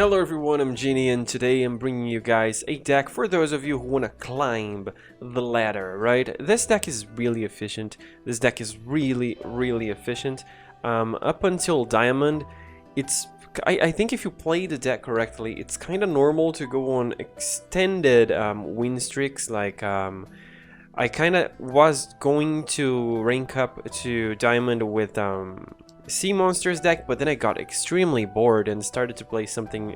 Hello everyone, I'm Genie and today I'm bringing you guys a deck for those of you who want to climb the ladder, right? This deck is really efficient. This deck is really efficient. Up until Diamond, I think if you play the deck correctly, it's kind of normal to go on extended win streaks. Like I kind of was going to rank up to Diamond with Sea Monsters deck, but then I got extremely bored and started to play something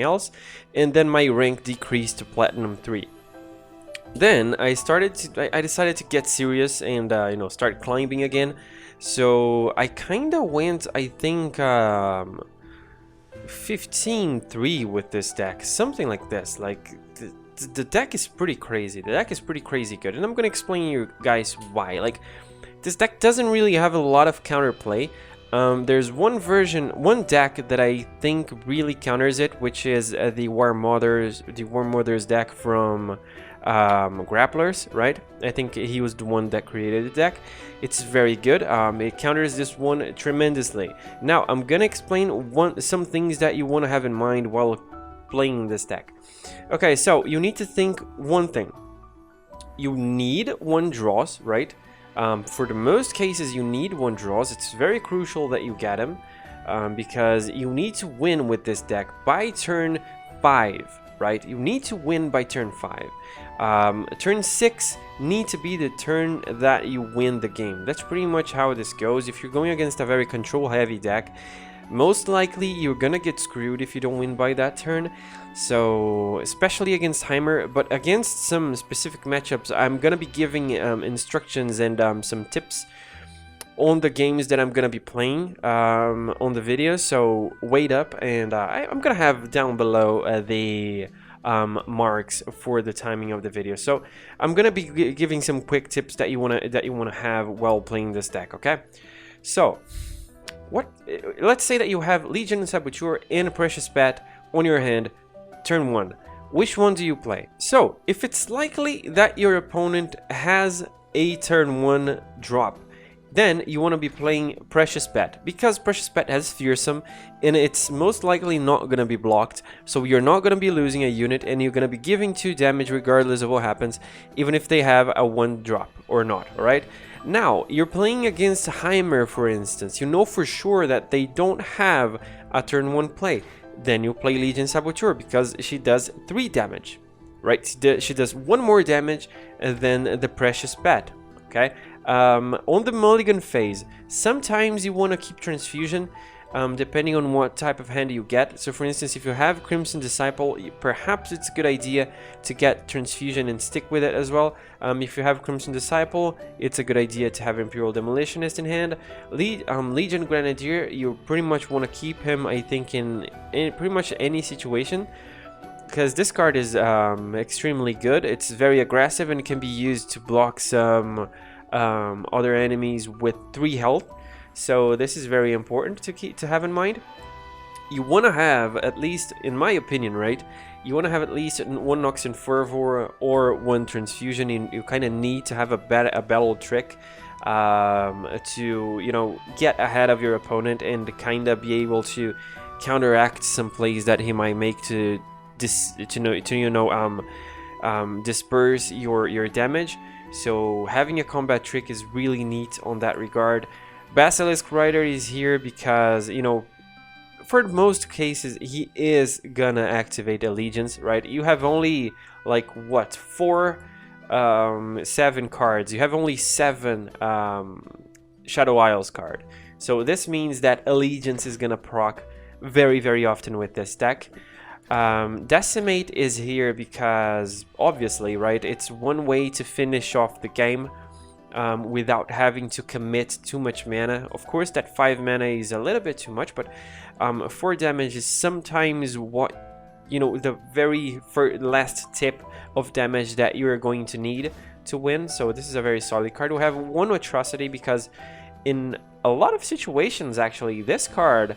else, and then my rank decreased to Platinum 3. Then I decided to get serious and start climbing again. So I kind of went, I think 15-3 with this deck, something like this. Like the deck is pretty crazy. The deck is pretty crazy good, and I'm gonna explain you guys why. Like, this deck doesn't really have a lot of counterplay. There's one deck that I think really counters it, which is the War Mother's deck from Grapplers, right? I think he was the one that created the deck. It's very good. It counters this one tremendously. Now I'm gonna explain some things that you want to have in mind while playing this deck. Okay, so you need to think one thing. You need one draws, right? For the most cases, you need one draws. It's very crucial that you get them because you need to win with this deck by turn 5, right? You need to win by turn 5. Turn 6 need to be the turn that you win the game. That's pretty much how this goes. If you're going against a very control-heavy deck, most likely you're gonna get screwed if you don't win by that turn. So especially against Vimer, but against some specific matchups, I'm gonna be giving instructions and some tips on the games that I'm gonna be playing on the video. So wait up, and I'm gonna have down below the marks for the timing of the video. So I'm gonna be giving some quick tips that you wanna have while playing this deck. Okay, so let's say that you have Legion and Saboteur and Precious Pet on your hand, turn 1. Which one do you play? So, if it's likely that your opponent has a turn 1 drop, then you want to be playing Precious Pet, because Precious Pet has Fearsome and it's most likely not going to be blocked, so you're not going to be losing a unit and you're going to be giving 2 damage regardless of what happens, even if they have a 1 drop or not, alright? Now, you're playing against Vimer, for instance. You know for sure that they don't have a turn 1 play. Then you play Legion Saboteur because she does 3 damage, right? She does 1 more damage than the Precious Pet, okay? On the mulligan phase, sometimes you want to keep Transfusion, depending on what type of hand you get. So for instance, if you have Crimson Disciple, perhaps it's a good idea to get Transfusion and stick with it as well. If you have Crimson Disciple, it's a good idea to have Imperial Demolitionist in hand. Legion Grenadier, you pretty much want to keep him, I think, in pretty much any situation, because this card is extremely good. It's very aggressive and can be used to block some other enemies with 3 health. So this is very important to have in mind. You want to have, at least in my opinion, right? You want to have at least 1 Nox and Fervor or 1 Transfusion. You kind of need to have a battle trick to get ahead of your opponent and kind of be able to counteract some plays that he might make to disperse your damage. So having a combat trick is really neat on that regard. Basilisk Rider is here because, for most cases, he is gonna activate Allegiance, right? You have only, like, what, 7 cards. You have only 7 Shadow Isles card. So this means that Allegiance is gonna proc very often with this deck. Decimate is here because, obviously, right, it's one way to finish off the game without having to commit too much mana. Of course, that 5 mana is a little bit too much, but 4 damage is sometimes what, the very last tip of damage that you're going to need to win. So this is a very solid card. We have 1 Atrocity because in a lot of situations, actually, this card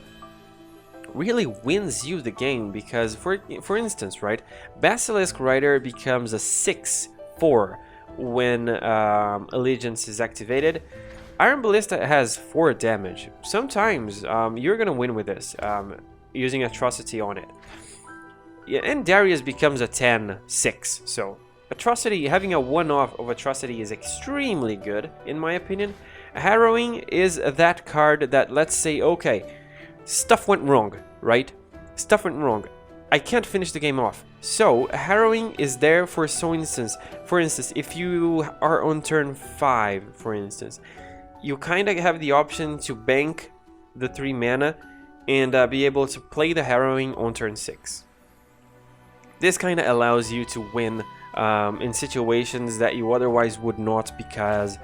really wins you the game, because for instance, right, Basilisk Rider becomes a 6/4 when Allegiance is activated. Iron Ballista has 4 damage. Sometimes you're gonna win with this. using Atrocity on it. Yeah, and Darius becomes a 10-6, so Atrocity, having a one-off of Atrocity is extremely good, in my opinion. Harrowing is that card that, let's say, okay, stuff went wrong, right? Stuff went wrong. I can't finish the game off. So, Harrowing is there for instance, if you are on turn 5, for instance, you kind of have the option to bank the 3 mana and be able to play the Harrowing on turn 6. This kind of allows you to win in situations that you otherwise would not, because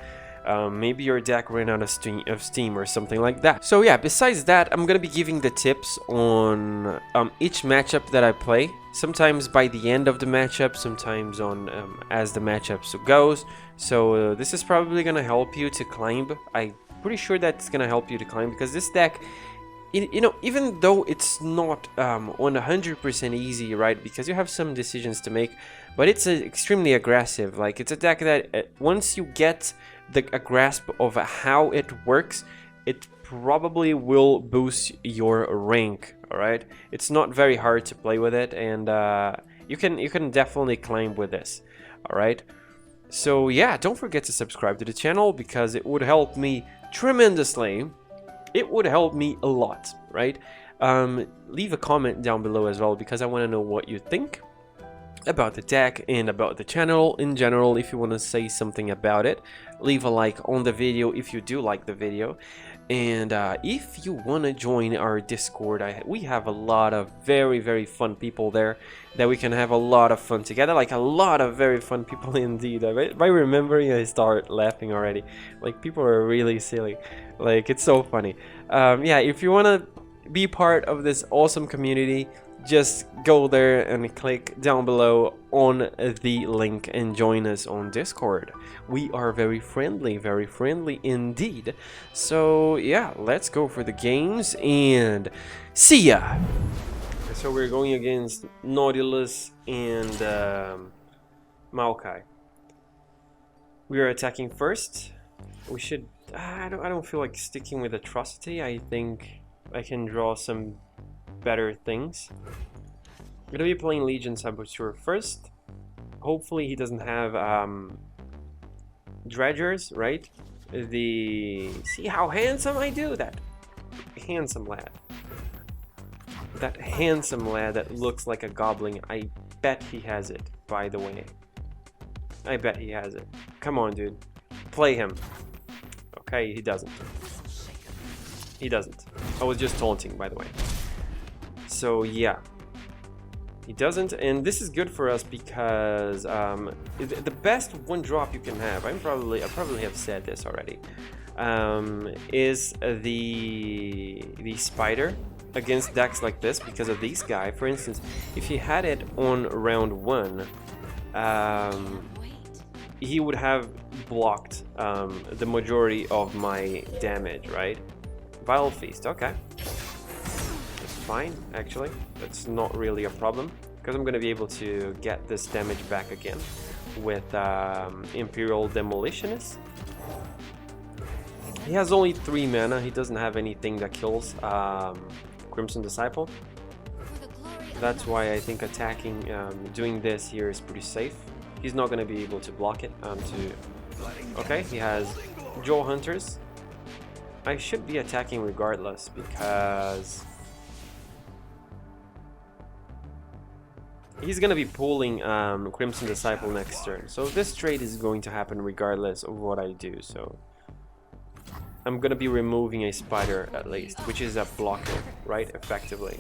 maybe your deck ran out of steam or something like that. So yeah, besides that, I'm gonna be giving the tips on each matchup that I play. Sometimes by the end of the matchup, sometimes on as the matchup goes. So this is probably gonna help you to climb. I'm pretty sure that's gonna help you to climb, because this deck, you know, even though it's not 100% easy, right? Because you have some decisions to make, but it's extremely aggressive. Like, it's a deck that once you get a grasp of how it works, it probably will boost your rank. All right, it's not very hard to play with it, and you can definitely climb with this. All right, so yeah, don't forget to subscribe to the channel, because it would help me tremendously. It would help me a lot, right? Leave a comment down below as well, because I want to know what you think about the deck and about the channel in general. If you want to say something about it, leave a like on the video if you do like the video. And if you want to join our Discord, we have a lot of very fun people there that we can have a lot of fun together. Like, a lot of very fun people indeed. By remembering, I start laughing already. Like, people are really silly. Like, it's so funny. Yeah, if you want to be part of this awesome community, just go there and click down below on the link and join us on Discord. We are very friendly indeed. So yeah, let's go for the games and see ya! So we're going against Nautilus and Maokai. We are attacking first. We should... I don't feel like sticking with Atrocity. I think I can draw some better things. I'm gonna be playing Legion Saboteur first. Hopefully he doesn't have dredgers, right? See how handsome I do? That handsome lad. That handsome lad that looks like a goblin. I bet he has it, by the way. I bet he has it. Come on, dude. Play him. Okay, he doesn't. He doesn't. I was just taunting, by the way. So yeah, he doesn't, and this is good for us because the best one drop you can have, I probably have said this already, is the spider against decks like this, because of this guy. For instance, if he had it on round 1, he would have blocked the majority of my damage, right? Vile Feast, okay. Fine, actually, that's not really a problem, because I'm gonna be able to get this damage back again with Imperial Demolitionist. He has only 3 mana. He doesn't have anything that kills Crimson Disciple. That's why I think attacking, doing this here is pretty safe. He's not gonna be able to block it. Okay, he has Joe Hunters. I should be attacking regardless, because he's gonna be pulling Crimson Disciple next turn, so this trade is going to happen regardless of what I do. So I'm gonna be removing a spider at least, which is a blocker, right? Effectively.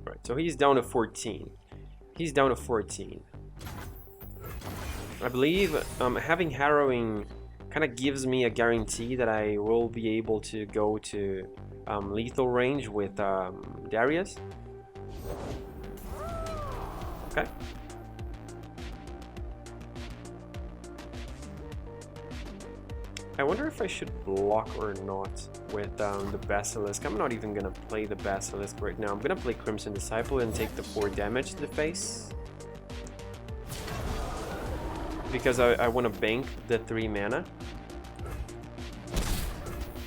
Right, so he's down to 14. He's down to 14. I believe having Harrowing kind of gives me a guarantee that I will be able to go to lethal range with Darius. Okay. I wonder if I should block or not with the Basilisk. I'm not even gonna play the Basilisk right now. I'm gonna play Crimson Disciple and take the 4 damage to the face, because I want to bank the 3 mana.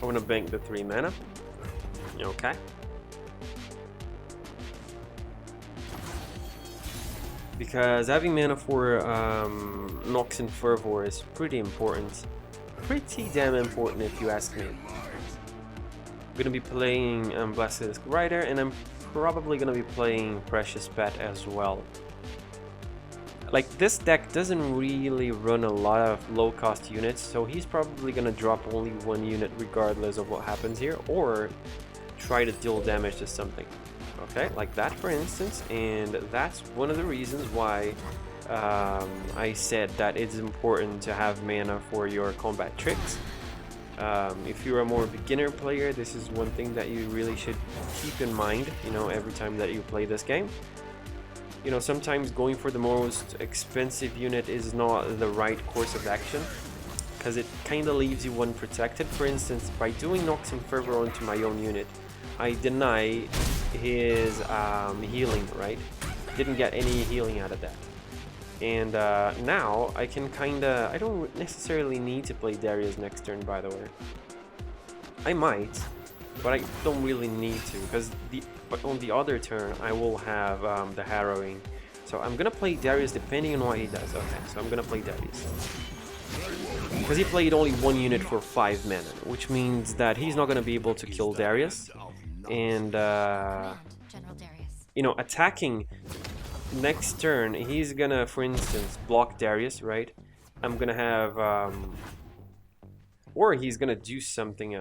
I want to bank the 3 mana. Okay. Because having mana for Nox and Fervor is pretty important. Pretty damn important if you ask me. I'm gonna be playing Blasted Rider, and I'm probably gonna be playing Precious Pet as well. Like, this deck doesn't really run a lot of low cost units, so he's probably gonna drop only one unit regardless of what happens here, or try to deal damage to something. Okay, like that for instance, and that's one of the reasons why I said that it's important to have mana for your combat tricks. If you're a more beginner player, this is one thing that you really should keep in mind, you know, every time that you play this game. You know, sometimes going for the most expensive unit is not the right course of action, because it kind of leaves you unprotected. For instance, by doing Nox and Fervor onto my own unit, I deny his healing, right? Didn't get any healing out of that. And now I can I don't necessarily need to play Darius next turn, by the way. I might, but I don't really need to, because on the other turn I will have the Harrowing. So I'm gonna play Darius depending on what he does. Okay, so I'm gonna play Darius. Because he played only one unit for 5 mana, which means that he's not gonna be able to kill Darius. And you know, attacking next turn, he's gonna, for instance, block Darius, right? I'm gonna have or he's gonna do something.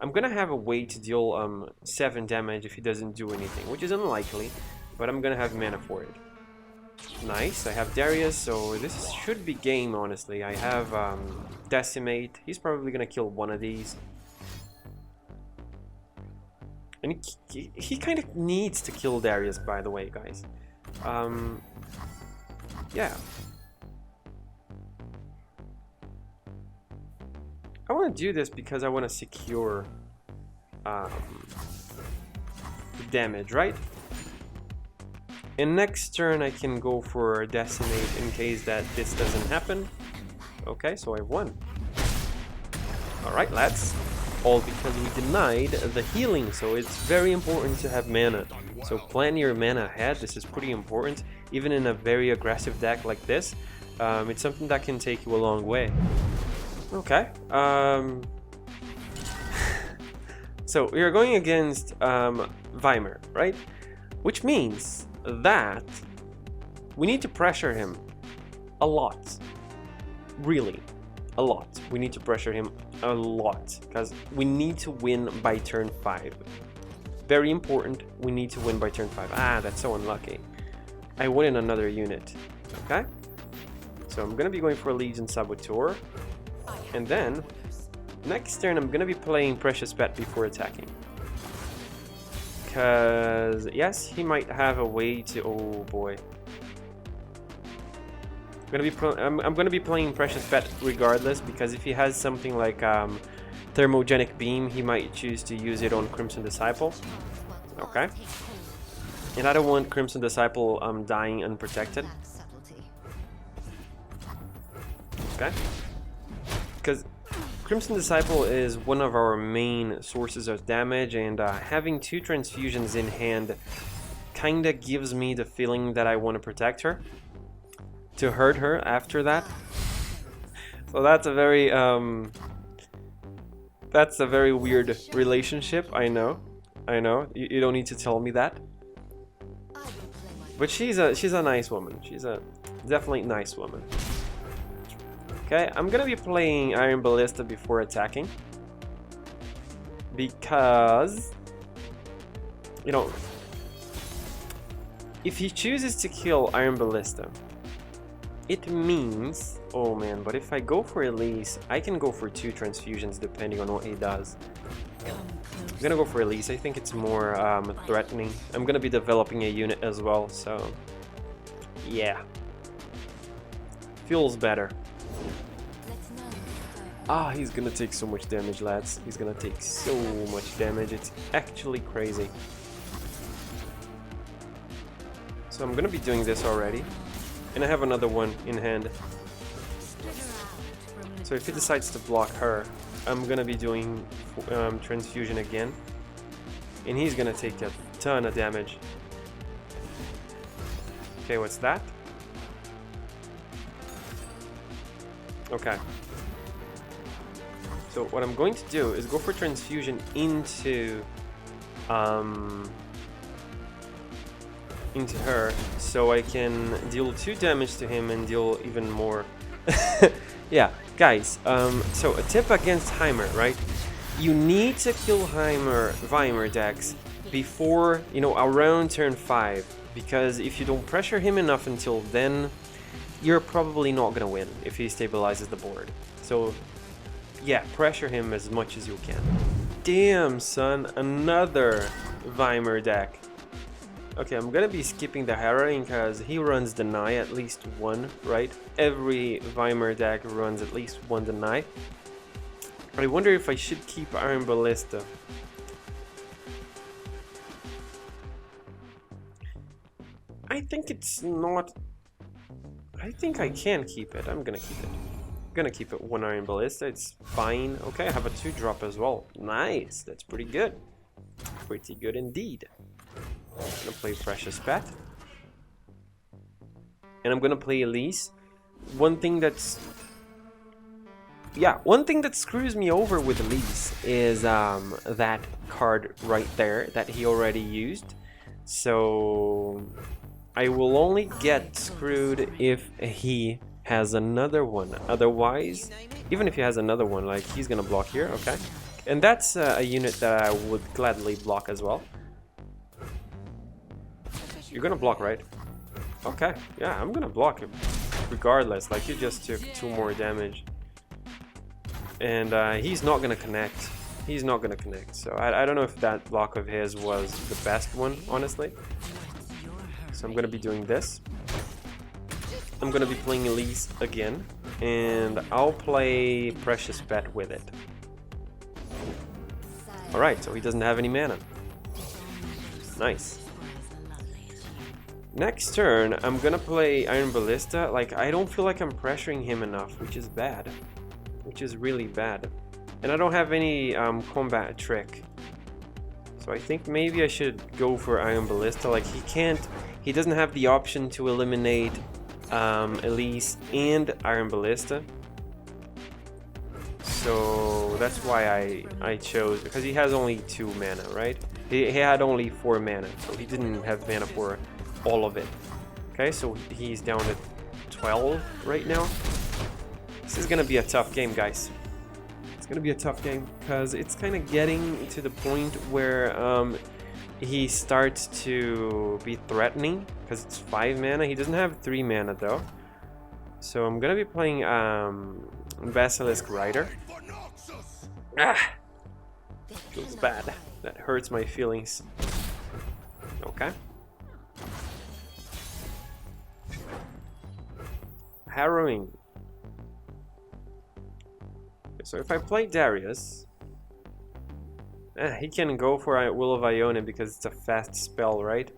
I'm gonna have a way to deal 7 damage if he doesn't do anything, which is unlikely, but I'm gonna have mana for it. Nice, I have Darius, so this should be game, honestly. I have Decimate. He's probably gonna kill one of these. And he kind of needs to kill Darius, by the way, guys. Yeah. I want to do this because I want to secure the damage, right? And next turn I can go for Decimate in case that this doesn't happen. Okay, so I've won. Alright, lads. All because we denied the healing, so it's very important to have mana. So plan your mana ahead. This is pretty important, even in a very aggressive deck like this. It's something that can take you a long way. Okay. So we are going against Vimer, right? Which means that we need to pressure him a lot. Really, a lot. We need to pressure him a lot because we need to win by turn 5. Very important, we need to win by turn 5. Ah, that's so unlucky. I win in another unit. Okay? So I'm gonna be going for Legion Saboteur. And then, next turn I'm gonna be playing Precious Pet before attacking. Because, yes, he might have a way to... Oh boy. I'm gonna be playing Precious Pet regardless, because if he has something like Thermogenic Beam, he might choose to use it on Crimson Disciple. Okay. And I don't want Crimson Disciple dying unprotected. Okay. Because Crimson Disciple is one of our main sources of damage, and having 2 transfusions in hand kinda gives me the feeling that I want to protect her, to hurt her after that. So that's a very weird relationship. I know, you don't need to tell me that, but she's a nice woman. She's a definitely nice woman. Okay, I'm gonna be playing Iron Ballista before attacking, because, you know, if he chooses to kill Iron Ballista, it means, oh man, but if I go for Elise, I can go for 2 transfusions depending on what he does. I'm gonna go for Elise. I think it's more threatening. I'm gonna be developing a unit as well, so yeah, feels better. Ah, he's gonna take so much damage, lads. He's gonna take so much damage. It's actually crazy. So I'm gonna be doing this already. And I have another one in hand. So if he decides to block her, I'm gonna be doing transfusion again. and he's gonna take a ton of damage. Okay, what's that? Okay. So what I'm going to do is go for transfusion into her, so I can deal 2 damage to him and deal even more. Yeah, guys, so a tip against Vimer, right? You need to kill Vimer decks before, you know, around turn 5, because if you don't pressure him enough until then, you're probably not gonna win if he stabilizes the board. So yeah, pressure him as much as you can. Damn, son, another Vimer deck. Okay, I'm gonna be skipping the Harrowing because he runs deny at least one, right? Every Vimer deck runs at least one deny. I wonder if I should keep Iron Ballista. I think it's not... I think I can keep it. I'm gonna keep it. I'm gonna keep it 1 Iron Ballista. It's fine. Okay, I have a 2-drop as well. Nice. That's pretty good. Pretty good indeed. I'm gonna play Precious Pet. And I'm gonna play Elise. One thing that screws me over with Elise is that card right there that he already used. So I will only get screwed if he has another one. Otherwise, even if he has another one, like he's gonna block here, okay? And that's a unit that I would gladly block as well. You're gonna block, right? Okay, yeah, I'm gonna block him regardless. Like, you just took 2 more damage. And he's not gonna connect. He's not gonna connect. So I don't know if that block of his was the best one, honestly. So I'm gonna be doing this. I'm gonna be playing Elise again. And I'll play Precious Pet with it. Alright, so he doesn't have any mana. Nice. Next turn, I'm gonna play Iron Ballista. Like, I don't feel like I'm pressuring him enough, which is bad. Which is really bad. And I don't have any combat trick. So I think maybe I should go for Iron Ballista. Like, he doesn't have the option to eliminate Elise and Iron Ballista. So that's why I chose, because he has only 2 mana, right? He had only 4 mana, so he didn't have mana for all of it. Okay, so he's down at 12 right now. This is gonna be a tough game, guys. It's gonna be a tough game because it's kind of getting to the point where he starts to be threatening because it's 5 mana. He doesn't have 3 mana though. So I'm gonna be playing Basilisk Rider. Ah! Feels bad. That hurts my feelings. Okay. Harrowing. So if I play Darius, he can go for Will of Iona because it's a fast spell, right?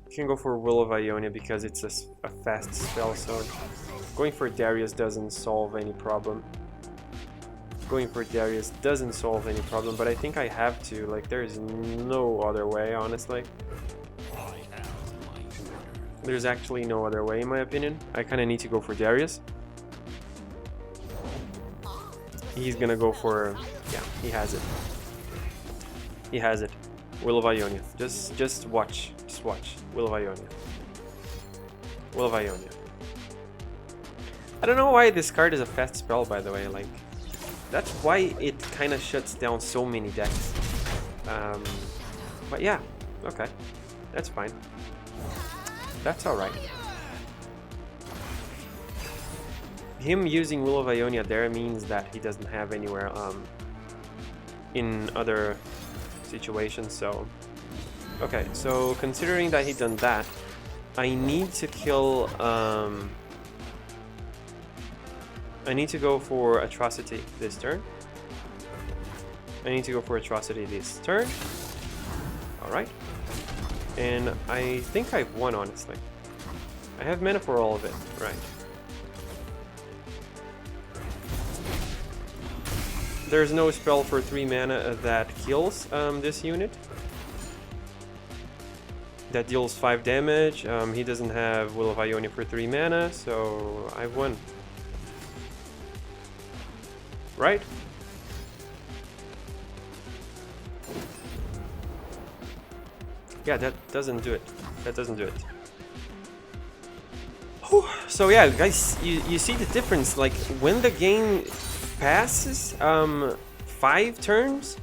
He can go for Will of Iona because it's a fast spell, so going for Darius doesn't solve any problem. Going for Darius doesn't solve any problem, but I think I have to. Like, there's no other way, honestly. There's actually no other way, in my opinion. I kind of need to go for Darius. He's gonna go for... yeah, he has it. He has it. Will of Ionia. Just watch. Just watch. Will of Ionia. Will of Ionia. I don't know why this card is a fast spell, by the way. Like, that's why it kind of shuts down so many decks. But yeah, okay. That's fine. That's alright. Him using Will of Ionia there means that he doesn't have anywhere in other situations, so... okay, so considering that he done that, I need to kill... I need to go for Atrocity this turn. I need to go for Atrocity this turn. Alright. And I think I've won, honestly. I have mana for all of it, right. There's no spell for 3 mana that kills this unit. That deals 5 damage. He doesn't have Will of Ionia for 3 mana, so I've won. Right? Yeah, that doesn't do it. That doesn't do it. Whew. So yeah, guys, you see the difference. Like when the game passes 5 turns,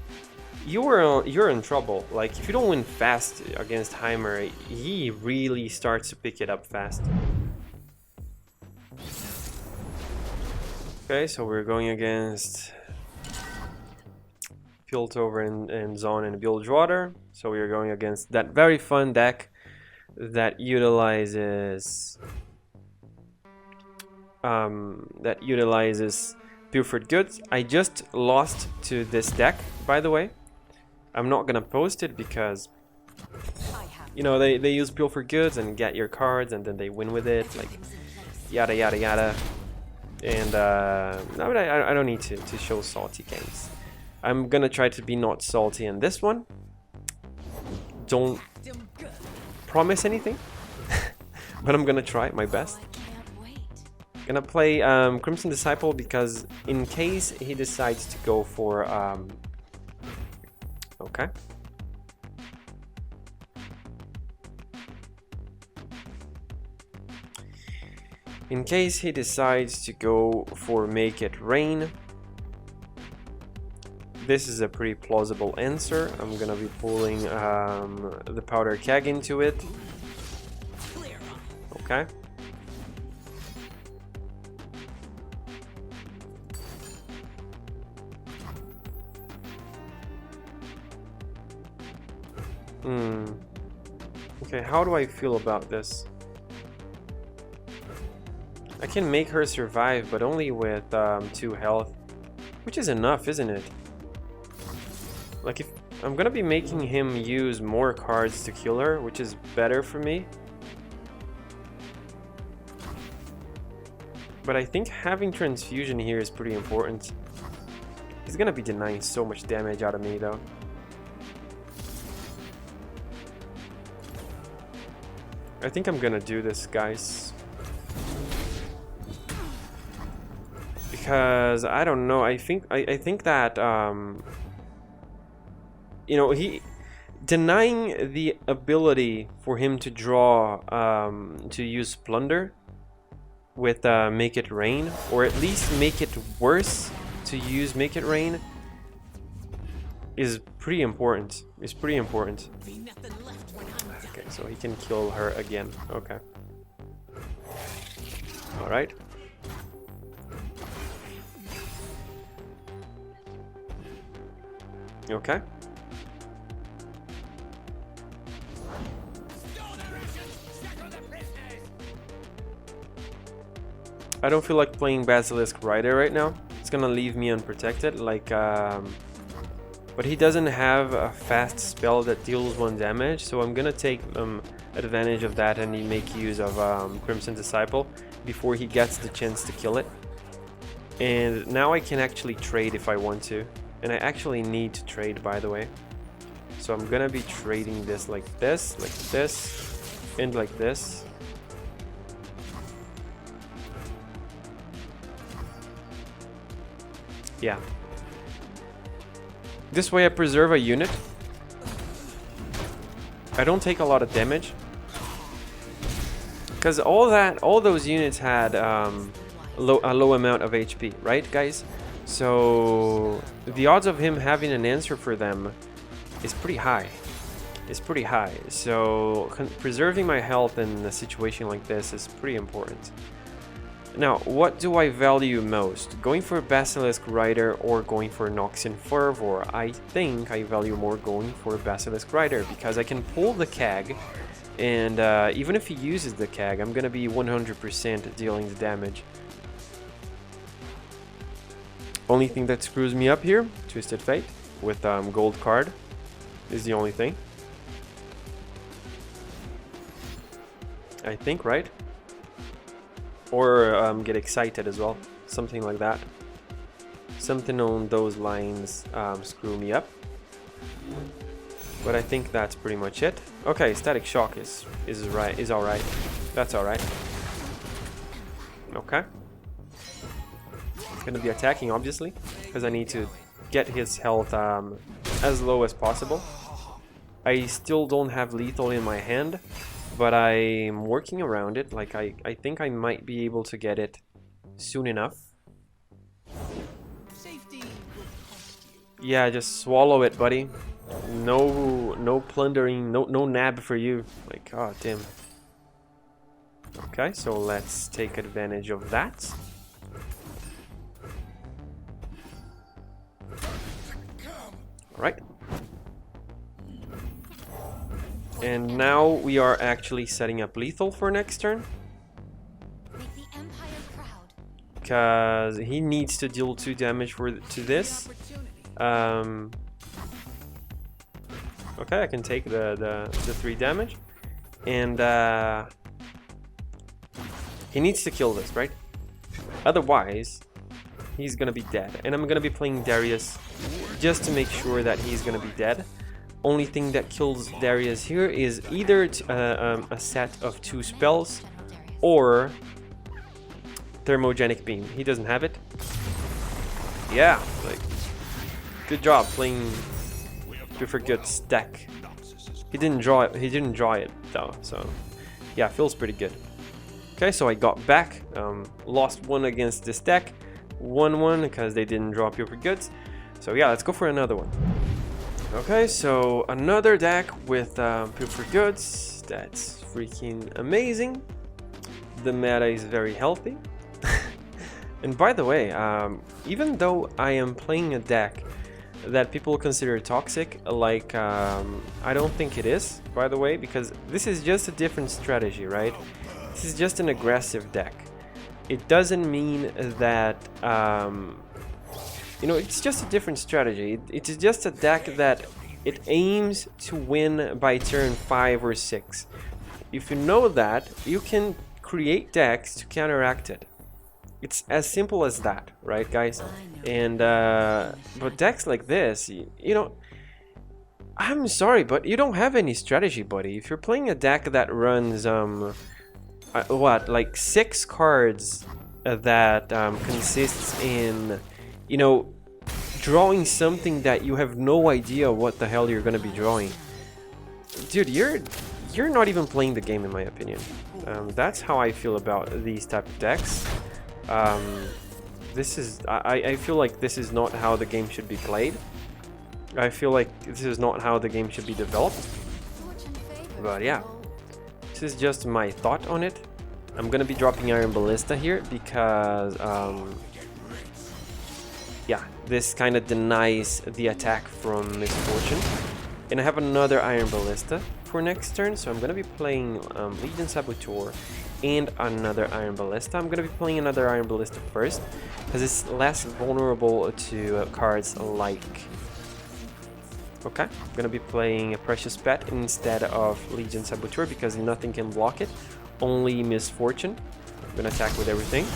you're in trouble. Like if you don't win fast against Vimer, he really starts to pick it up fast. Okay, so we're going against Piltover and Zon and Bilgewater. So we are going against that very fun deck that utilizes Pilfered Goods. I just lost to this deck, by the way. I'm not gonna post it because, you know, they use Pilfered Goods and get your cards and then they win with it, like yada yada yada. And no, but I don't need to show salty games. I'm gonna try to be not salty in this one. Don't promise anything, but I'm gonna try my best. Gonna play Crimson Disciple because in case he decides to go for okay. In case he decides to go for Make It Rain, this is a pretty plausible answer. I'm gonna be pulling the Powder Keg into it. Okay. Okay, how do I feel about this? I can make her survive, but only with 2 health, which is enough, isn't it? Like, if I'm gonna be making him use more cards to kill her, which is better for me. But I think having Transfusion here is pretty important. He's gonna be denying so much damage out of me, though. I think I'm gonna do this, guys. Because I don't know, I think that you know, he denying the ability for him to draw to use Plunder with Make It Rain, or at least make it worse to use Make It Rain, is pretty important. It's pretty important. Okay, so he can kill her again. Okay. All right. Okay. I don't feel like playing Basilisk Rider right now. It's gonna leave me unprotected, like but he doesn't have a fast spell that deals 1 damage, so I'm gonna take advantage of that and make use of Crimson Disciple before he gets the chance to kill it. And now I can actually trade if I want to. And I actually need to trade, by the way. So I'm gonna be trading this, and like this. Yeah. This way I preserve a unit. I don't take a lot of damage. Because all those units had a low amount of HP, right, guys? So the odds of him having an answer for them is pretty high. It's pretty high. So preserving my health in a situation like this is pretty important. Now, what do I value most? Going for Basilisk Rider or going for Noxian Fervor? I think I value more going for Basilisk Rider because I can pull the Keg, and even if he uses the Keg, I'm gonna be 100% dealing the damage. Only thing that screws me up here, Twisted Fate, with gold card, is the only thing. I think, right? Or get excited as well, something like that. Something on those lines screw me up. But I think that's pretty much it. Okay, static shock is alright. That's alright. Okay. It's gonna be attacking obviously, because I need to get his health as low as possible. I still don't have lethal in my hand, but I'm working around it. Like I think I might be able to get it soon enough. Yeah, just swallow it, buddy. No plundering, no nab for you. Like, god damn. Okay, so let's take advantage of that. Alright. And now we are actually setting up lethal for next turn. Because he needs to deal 2 damage to this. Okay, I can take the 3 damage. And he needs to kill this, right? Otherwise, he's gonna be dead. And I'm gonna be playing Darius just to make sure that he's gonna be dead. Only thing that kills Darius here is either a set of 2 spells or Thermogenic Beam. He doesn't have it. Yeah, like, good job playing for good deck. He didn't draw it though, so yeah, feels pretty good. Okay, so I got back, lost 1 against this deck, 1-1 because they didn't draw Pure Goods. So yeah, let's go for another one. Okay, so another deck with Pure Goods. That's freaking amazing. The meta is very healthy. And by the way, even though I am playing a deck that people consider toxic, like I don't think it is, by the way, because this is just a different strategy, right? This is just an aggressive deck. It doesn't mean that you know, it's just a different strategy. It's just a deck that it aims to win by turn 5 or 6. If you know that, you can create decks to counteract it. It's as simple as that, right, guys? And but decks like this, you know, I'm sorry, but you don't have any strategy, buddy. If you're playing a deck that runs what, like 6 cards that consists in, you know, drawing something that you have no idea what the hell you're gonna be drawing, dude, you're not even playing the game, in my opinion. That's how I feel about these type of decks. This is, I feel like this is not how the game should be played. I feel like this is not how the game should be developed. But yeah, this is just my thought on it. I'm gonna be dropping Iron Ballista here because yeah, this kind of denies the attack from Misfortune. And I have another Iron Ballista for next turn, so I'm gonna be playing Legion Saboteur and another Iron Ballista. I'm gonna be playing another Iron Ballista first because it's less vulnerable to cards like... Okay, I'm gonna be playing a Precious Pet instead of Legion Saboteur because nothing can block it, only Misfortune. I'm gonna attack with everything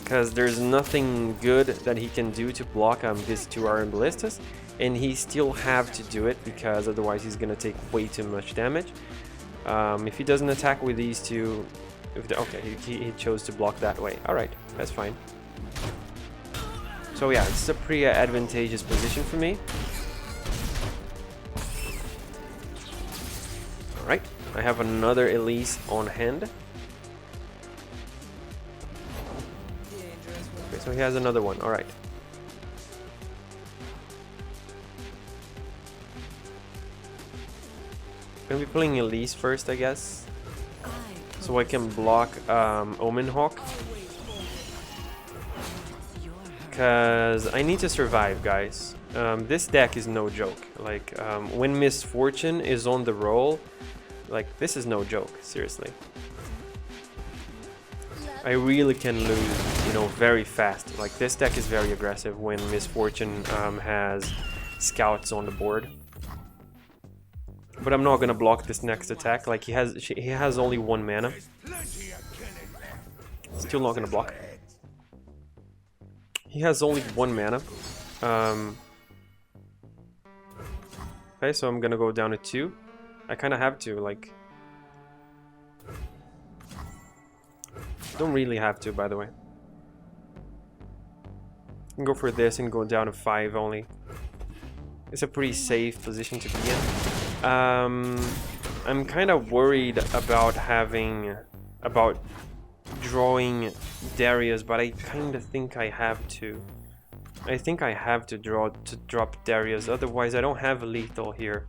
because there's nothing good that he can do to block these 2 Iron Ballistas, and he still have to do it because otherwise he's gonna take way too much damage. If he doesn't attack with these 2, okay, he chose to block that way. All right, that's fine. So yeah, it's a pretty advantageous position for me. All right, I have another Elise on hand. Okay, so he has another one. All right. I'm gonna be playing Elise first, I guess, so I can block Omen Hawk, because I need to survive, guys. This deck is no joke. Like when Misfortune is on the roll, like this is no joke, seriously. I really can lose, you know, very fast. Like this deck is very aggressive when Misfortune has scouts on the board. But I'm not gonna block this next attack. Like he has only 1 mana. Still not gonna block. He has only 1 mana. Okay, so I'm gonna go down to 2. I kind of have to, like... Don't really have to, by the way. I can go for this and go down to 5 only. It's a pretty safe position to be in. I'm kind of worried about drawing Darius, but I kind of think I have to. I think I have to drop Darius, otherwise I don't have a lethal here.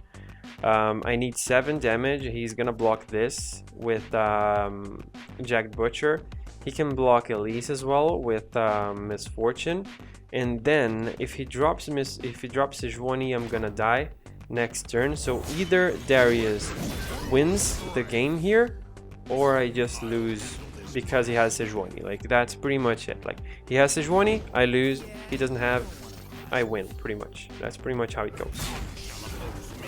I need 7 damage. He's gonna block this with Jagged Butcher. He can block Elise as well with Misfortune. And then if he drops Sejuani, I'm gonna die next turn. So either Darius wins the game here, or I just lose because he has Sejuani. Like, that's pretty much it. Like, he has Sejuani, I lose. He doesn't have, I win, pretty much. That's pretty much how it goes.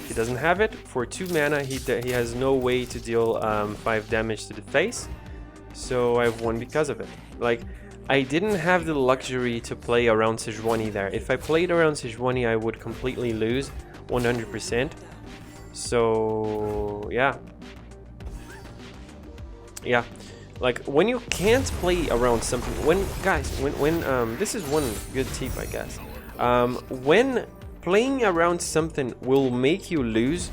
He doesn't have it. For 2 mana, he has no way to deal 5 damage to the face. So I've won because of it. Like, I didn't have the luxury to play around Sejuani there. If I played around Sejuani, I would completely lose 100%. So, yeah. Yeah. Like, when you can't play around something, when this is one good tip, I guess. When playing around something will make you lose,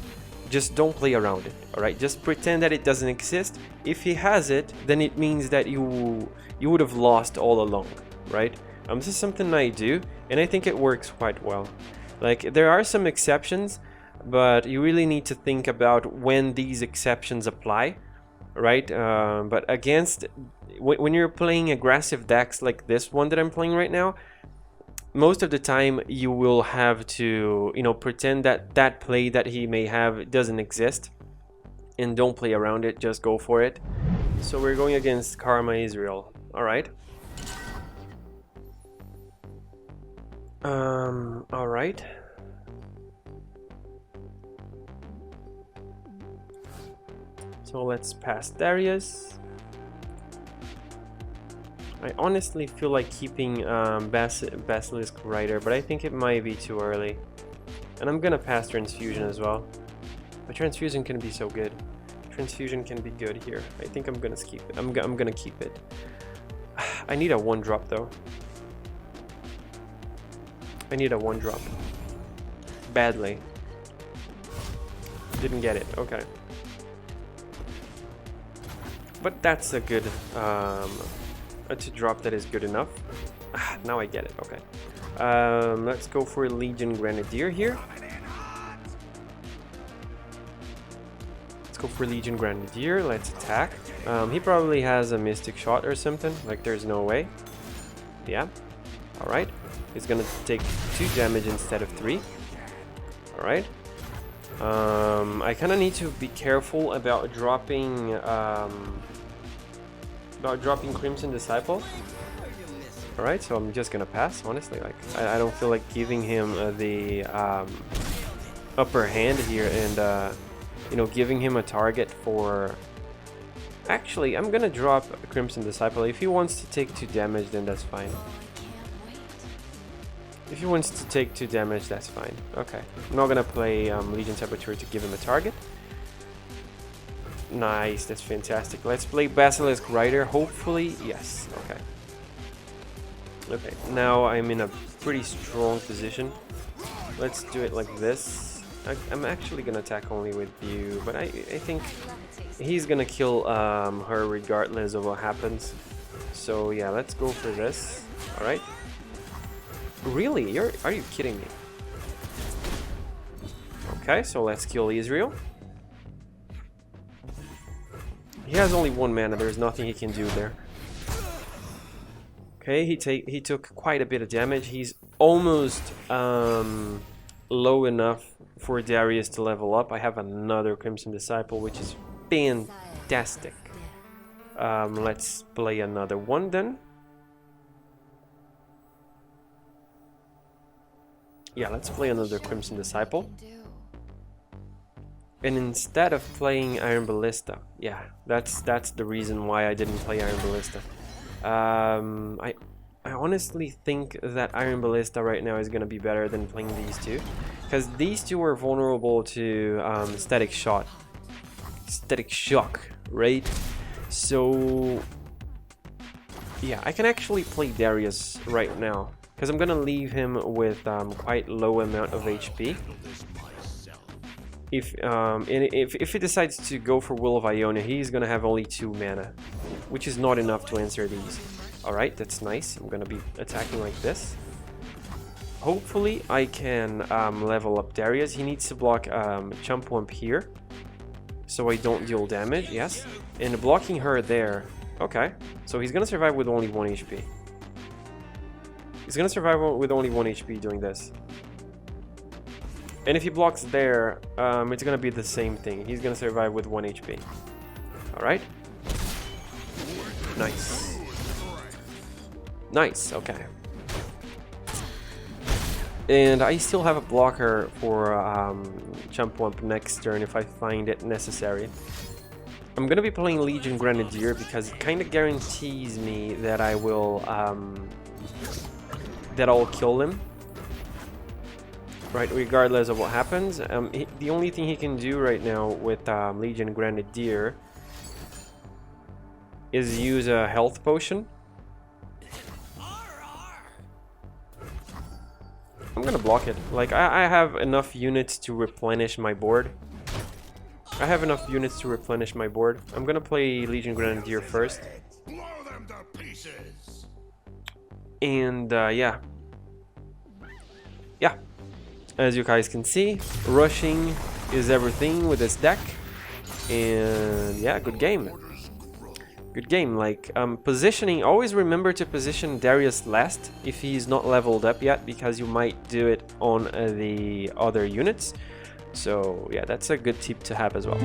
just don't play around it. All right, just pretend that it doesn't exist. If he has it, then it means that you would have lost all along, right? This is something I do, and I think it works quite well. Like, there are some exceptions, but you really need to think about when these exceptions apply. Right, but against when you're playing aggressive decks like this one that I'm playing right now, most of the time you will have to, you know, pretend that that play that he may have doesn't exist, and don't play around it. Just go for it. So we're going against Karma Ezreal. All right. All right. So let's pass Darius. I honestly feel like keeping Basilisk Rider, but I think it might be too early. And I'm gonna pass Transfusion as well. But Transfusion can be so good. Transfusion can be good here. I think I'm gonna keep it. I'm gonna keep it. I need a 1-drop though. I need a 1-drop. Badly. Didn't get it. Okay. But that's a good to drop that is good enough. Now I get it. Okay. Let's go for Legion Grenadier here. Let's go for Legion Grenadier. Let's attack. He probably has a Mystic Shot or something. Like, there's no way. Yeah. All right. He's gonna take 2 damage instead of 3. All right. I kind of need to be careful about dropping Crimson Disciple. Alright, so I'm just gonna pass, honestly. Like, I don't feel like giving him the upper hand here and you know, giving him a target for... Actually, I'm gonna drop Crimson Disciple. If he wants to take 2 damage, then that's fine. If he wants to take 2 damage, that's fine. Okay. I'm not gonna play Legion Saboteur to give him a target. Nice, that's fantastic. Let's play Basilisk Rider. Hopefully, yes. Okay. Okay, now I'm in a pretty strong position. Let's do it like this. I'm actually gonna attack only with you, but I think he's gonna kill her regardless of what happens. So yeah, let's go for this. All right. Really? Are you kidding me? Okay, so let's kill Ezreal. He has only 1 mana. There's nothing he can do there. Okay, he took quite a bit of damage. He's almost low enough for Darius to level up. I have another Crimson Disciple, which is fantastic. Let's play another one then. Yeah, let's play another Crimson Disciple. And instead of playing Iron Ballista, yeah, that's the reason why I didn't play Iron Ballista. I honestly think that Iron Ballista right now is gonna be better than playing these two, because these two are vulnerable to static shock, right? So yeah, I can actually play Darius right now, because I'm gonna leave him with quite low amount of HP. If he decides to go for Will of Ionia, he's gonna have only 2 mana, which is not enough to answer these. Alright, that's nice. I'm gonna be attacking like this. Hopefully I can level up Darius. He needs to block Chump Wump here, so I don't deal damage, yes. And blocking her there, okay. So he's gonna survive with only 1 HP. He's gonna survive with only 1 HP doing this. And if he blocks there, it's gonna be the same thing. He's gonna survive with 1 HP. Alright. Nice. Nice, okay. And I still have a blocker for Chump Wump next turn if I find it necessary. I'm gonna be playing Legion Grenadier because it kind of guarantees me that I will that I'll kill him, right, regardless of what happens. The only thing he can do right now with Legion Grenadier is use a health potion. I'm gonna block it. Like, I have enough units to replenish my board. I'm gonna play Legion Grenadier first. And yeah. Yeah. As you guys can see, rushing is everything with this deck. And yeah, good game. Good game. Like, positioning, always remember to position Darius last if he's not leveled up yet, because you might do it on the other units. So yeah, that's a good tip to have as well.